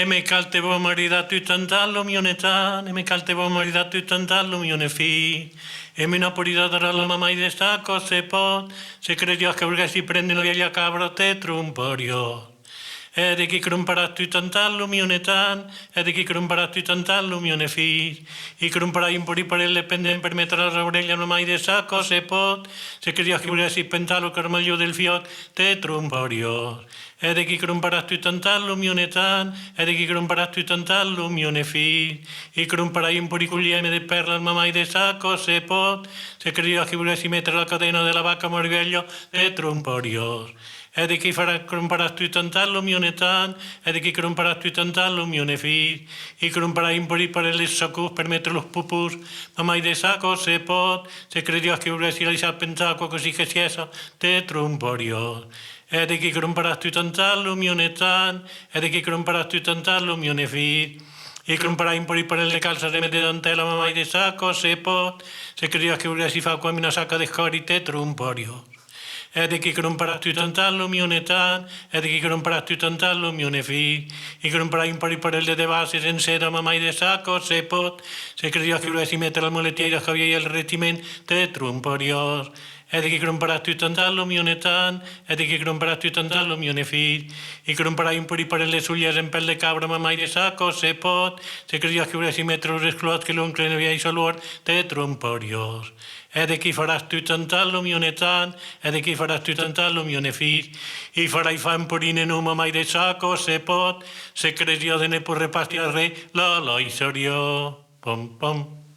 me calte bo maridato i tantallo mionetan, e me calte bo maridato i tantallo mione fi. E me no porida dar la mamma de saco se pot, se credió que burga si prende la vieja cabra te trumporio. E de chi crumparato i tantallo mionetan, e de chi crumparato i tantallo mione fi. I crumparai un po' di parelle pendem per mettere la orella no mai de saco se pot, se credió que burga si pentalo carmaglio del fiot te trumporio. E de chi crumparato i tantallo mionetan, e de chi crumparato i tantallo mione fi. I crumparai un po' di cuglieme de perla al mamai de saco se pot, se credió que burga si mettere la cadena de la vaca morveglio te trumporios. E de chi farà crumparato i tantallo mionetan, e de chi crumparato i tantallo mione fi. I crumparai un po' di parelle sacus per mettere los pupus, mamai de saco se pot, se credió que burga si la sa pensaco così che si eso te trumporios. E de chi crumparato i tantallo mionetan, e de chi crumparato i tantallo mione fi. I crumparai un po' di parelle calza de mette dantela mamai de saco se pot, se credió que burga si fa come una sacca de scori te trumporios. E de chi crumparato i tantallo mionetan, e de chi crumparato i tantallo mione fi. I crumparai un po' di parelle de base en seda mamai de saco se pot, se credió que burga si mette la mulettiera que había el retiment te trumporios. E de chi crumparato i tantallo mionetan, e de chi crumparato i tantallo mione fi. I crumparai un po' di parelle suglies en pel de cabra mamai de saco se pot, se credió que burga si mette los esclots que l'oncle ne havia solor te trumporios. E de chi faràs tu tantallo mionetan, e de chi faràs tu tantallo mione fi. I farai fan porine no mamai de saco se pot, se credió de ne por repasti al re, la i sorio. Pom pom.